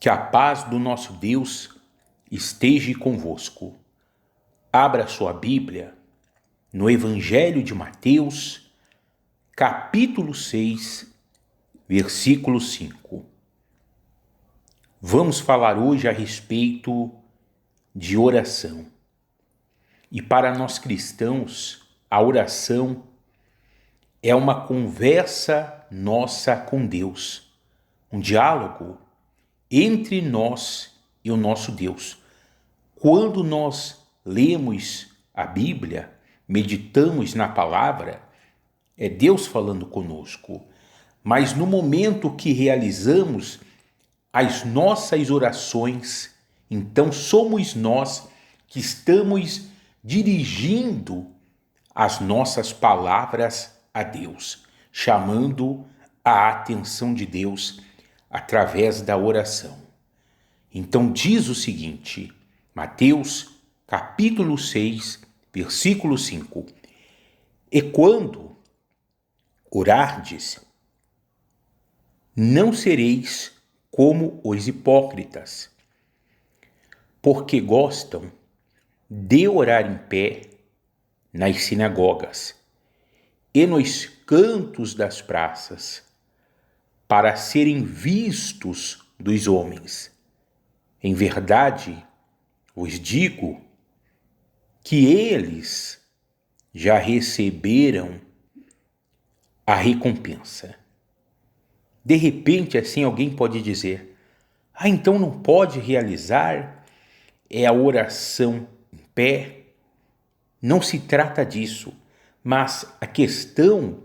Que a paz do nosso Deus esteja convosco. Abra sua Bíblia no Evangelho de Mateus, capítulo 6, versículo 5. Vamos falar hoje a respeito de oração. E para nós cristãos, a oração é uma conversa nossa com Deus, um diálogo entre nós e o nosso Deus. Quando nós lemos a Bíblia, meditamos na palavra, é Deus falando conosco. Mas no momento que realizamos as nossas orações, então somos nós que estamos dirigindo as nossas palavras a Deus, chamando a atenção de Deus através da oração. Então diz o seguinte, Mateus capítulo 6, versículo 5. E quando orardes, não sereis como os hipócritas, porque gostam de orar em pé nas sinagogas e nos cantos das praças, para serem vistos dos homens. Em verdade, vos digo que eles já receberam a recompensa. De repente, assim, alguém pode dizer, então não pode realizar a oração em pé? Não se trata disso, mas a questão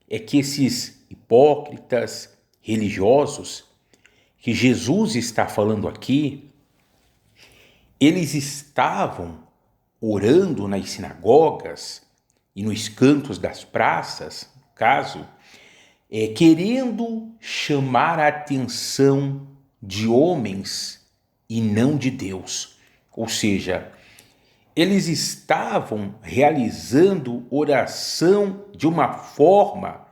é que esses hipócritas religiosos que Jesus está falando aqui, eles estavam orando nas sinagogas e nos cantos das praças, no caso, querendo chamar a atenção de homens e não de Deus. Ou seja, eles estavam realizando oração de uma forma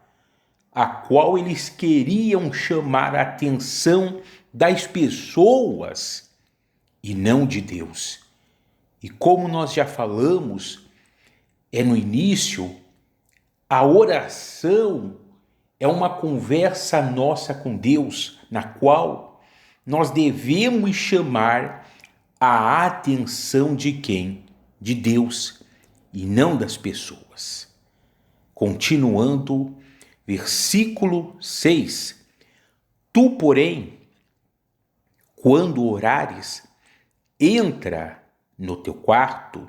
a qual eles queriam chamar a atenção das pessoas e não de Deus. E como nós já falamos, no início, a oração é uma conversa nossa com Deus, na qual nós devemos chamar a atenção de quem? De Deus e não das pessoas. Continuando, versículo 6. Tu, porém, quando orares, entra no teu quarto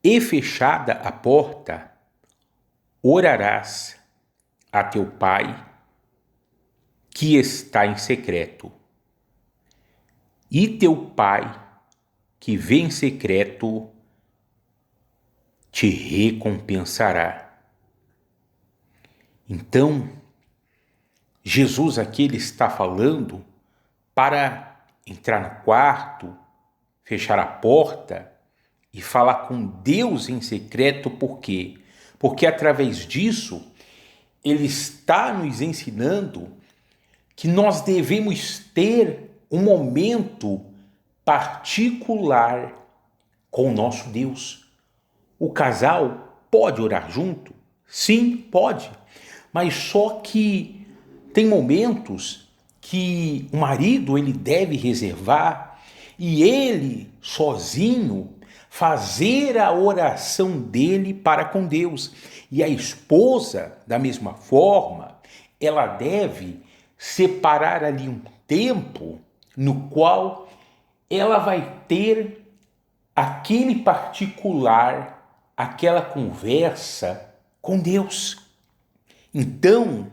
e fechada a porta, orarás a teu Pai que está em secreto. E teu Pai que vê em secreto te recompensará. Então, Jesus aqui ele está falando para entrar no quarto, fechar a porta e falar com Deus em secreto. Por quê? Porque através disso, ele está nos ensinando que nós devemos ter um momento particular com o nosso Deus. O casal pode orar junto? Sim, pode. Mas só que tem momentos que o marido ele deve reservar e ele sozinho fazer a oração dele para com Deus. E a esposa, da mesma forma, ela deve separar ali um tempo no qual ela vai ter aquele particular, aquela conversa com Deus. Então,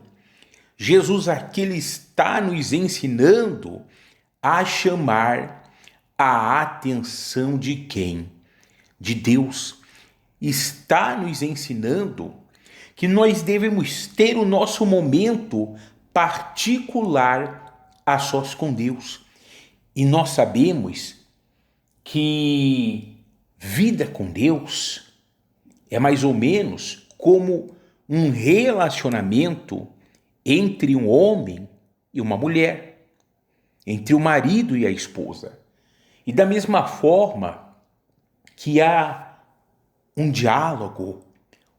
Jesus aqui ele está nos ensinando a chamar a atenção de quem? De Deus. Está nos ensinando que nós devemos ter o nosso momento particular a sós com Deus. E nós sabemos que vida com Deus é mais ou menos como um relacionamento entre um homem e uma mulher. entre o marido e a esposa. E da mesma forma que há um diálogo,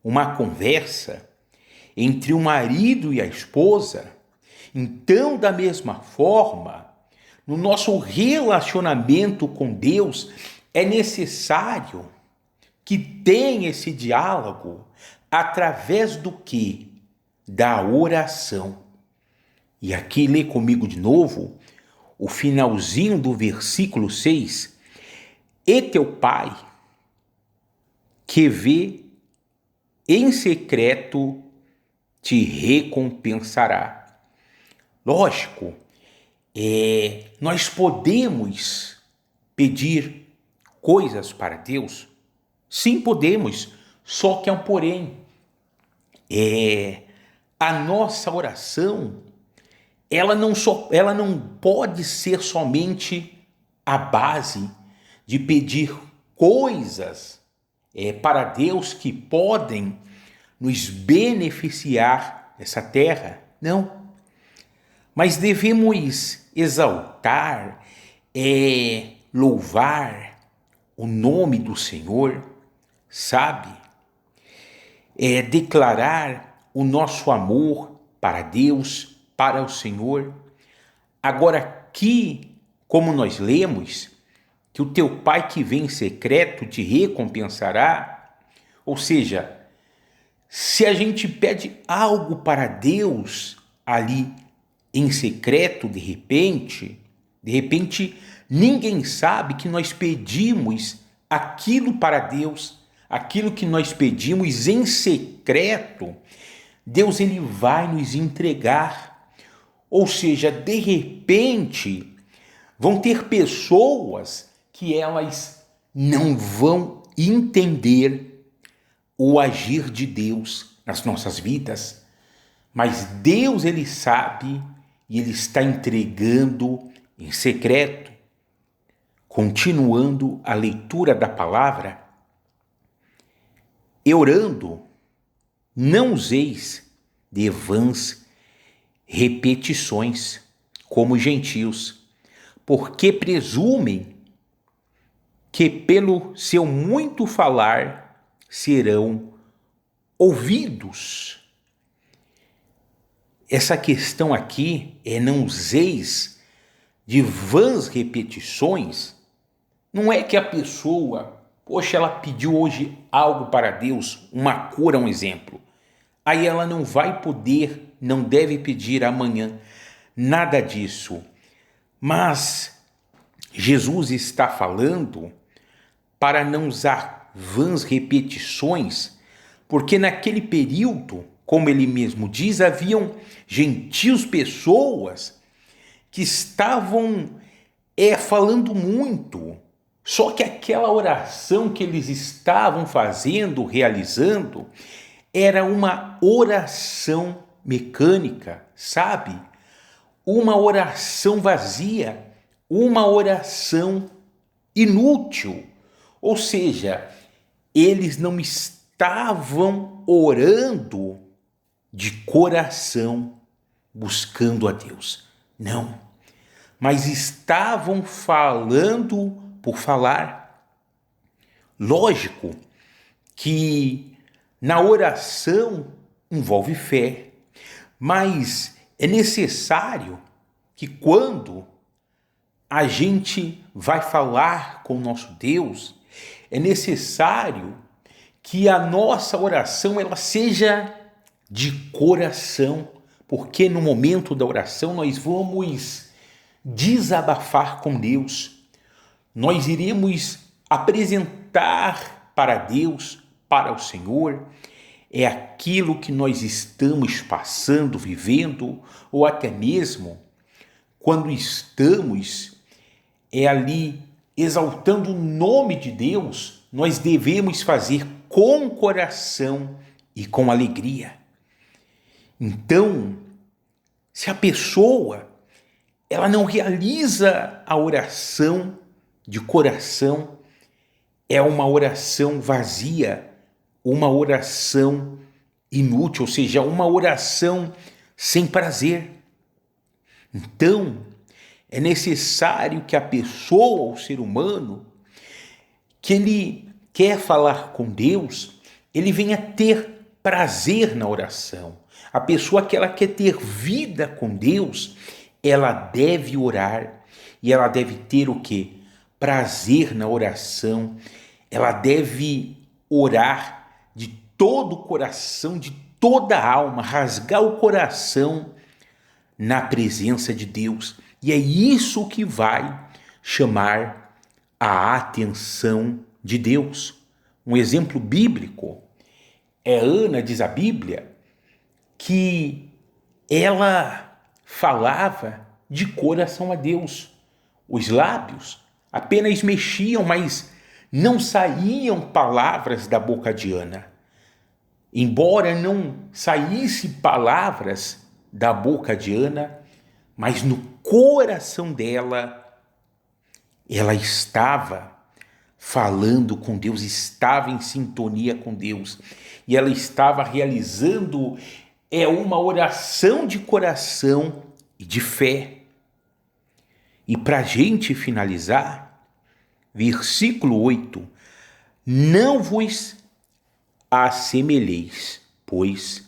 uma conversa entre o marido e a esposa, então, da mesma forma, no nosso relacionamento com Deus, é necessário que tenha esse diálogo através do quê? Da oração. E aqui lê comigo de novo o finalzinho do versículo 6. E teu pai, que vê em secreto, te recompensará. Lógico, nós podemos pedir coisas para Deus? Sim, podemos, só que é um porém. A nossa oração, ela não pode ser somente a base de pedir coisas para Deus que podem nos beneficiar nessa terra. Não. Mas devemos exaltar, louvar o nome do Senhor, sabe? Declarar o nosso amor para Deus, para o Senhor. Agora aqui, como nós lemos, que o teu pai que vem em secreto te recompensará, ou seja, se a gente pede algo para Deus ali em secreto, de repente ninguém sabe que nós pedimos aquilo para Deus, aquilo que nós pedimos em secreto, Deus ele vai nos entregar. Ou seja, de repente, vão ter pessoas que elas não vão entender o agir de Deus nas nossas vidas, mas Deus ele sabe e ele está entregando em secreto. Continuando a leitura da palavra, e orando, não useis de vãs repetições, como os gentios, porque presumem que pelo seu muito falar serão ouvidos. Essa questão aqui não useis de vãs repetições, não é que a pessoa, poxa, ela pediu hoje algo para Deus, uma cura, um exemplo, aí ela não vai poder, não deve pedir amanhã, nada disso. Mas Jesus está falando para não usar vãs repetições, porque naquele período, como ele mesmo diz, haviam gentios, pessoas que estavam falando muito, só que aquela oração que eles estavam fazendo, realizando, era uma oração mecânica, sabe? Uma oração vazia, uma oração inútil. Ou seja, eles não estavam orando de coração, buscando a Deus. Não. Mas estavam falando por falar. Lógico que na oração envolve fé, mas é necessário que quando a gente vai falar com o nosso Deus, é necessário que a nossa oração ela seja de coração, porque no momento da oração nós vamos desabafar com Deus, nós iremos apresentar para Deus, para o Senhor, aquilo que nós estamos passando, vivendo, ou até mesmo quando estamos ali exaltando o nome de Deus, nós devemos fazer com coração e com alegria. Então, se a pessoa ela não realiza a oração de coração, é uma oração vazia, uma oração inútil, ou seja, uma oração sem prazer. Então, é necessário que a pessoa, o ser humano, que ele quer falar com Deus, ele venha ter prazer na oração. A pessoa que ela quer ter vida com Deus, ela deve orar e ela deve ter o quê? Prazer na oração. Ela deve orar de todo o coração, de toda a alma, rasgar o coração na presença de Deus. E é isso que vai chamar a atenção de Deus. Um exemplo bíblico é Ana, diz a Bíblia, que ela falava de coração a Deus. Os lábios apenas mexiam, mas não saíam palavras da boca de Ana. Embora não saísse palavras da boca de Ana, mas no coração dela, ela estava falando com Deus, estava em sintonia com Deus, e ela estava realizando uma oração de coração e de fé. E para a gente finalizar, versículo 8, não vos assemelheis, pois,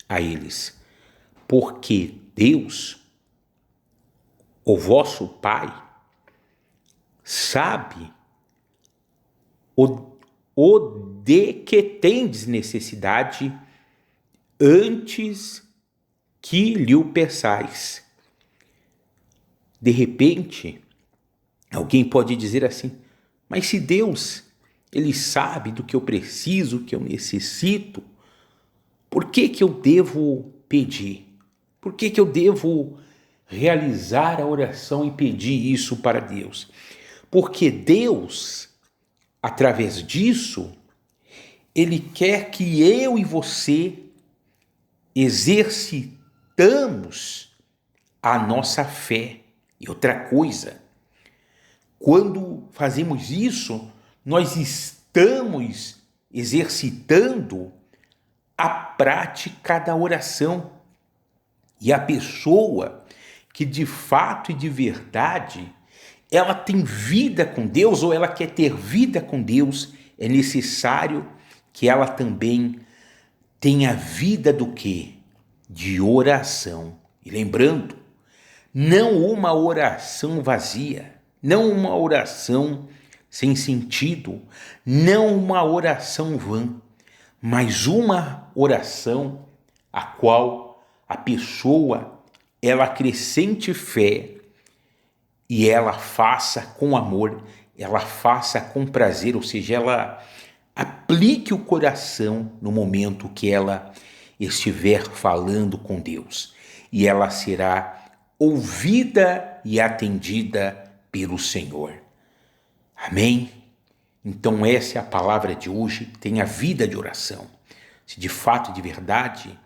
a eles, porque Deus, o vosso Pai, sabe o de que tendes necessidade antes que lhe o peçais. De repente, alguém pode dizer assim, mas se Deus, Ele sabe do que eu preciso, do que eu necessito, por que eu devo pedir? Por que eu devo realizar a oração e pedir isso para Deus? Porque Deus, através disso, Ele quer que eu e você exercitamos a nossa fé. E outra coisa, quando fazemos isso, nós estamos exercitando a prática da oração. E a pessoa que de fato e de verdade ela tem vida com Deus ou ela quer ter vida com Deus, é necessário que ela também tenha vida do quê? De oração. E lembrando, não uma oração vazia, não uma oração sem sentido, não uma oração vã, mas uma oração a qual a pessoa ela acrescente fé e ela faça com amor, ela faça com prazer, ou seja, ela aplique o coração no momento que ela estiver falando com Deus. E ela será ouvida e atendida pelo Senhor. Amém? Então essa é a palavra de hoje, tenha vida de oração. Se de fato e de verdade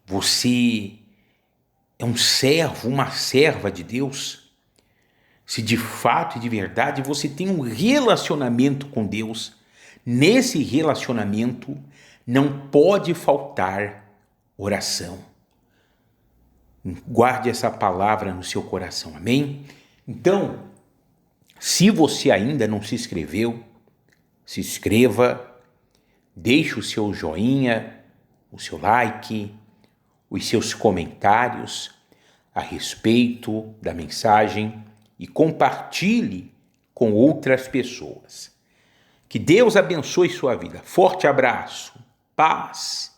você é um servo, uma serva de Deus, se de fato e de verdade você tem um relacionamento com Deus, nesse relacionamento não pode faltar oração. Guarde essa palavra no seu coração, amém? Então, se você ainda não se inscreveu, se inscreva, deixe o seu joinha, o seu like, os seus comentários a respeito da mensagem e compartilhe com outras pessoas. Que Deus abençoe sua vida. Forte abraço, paz.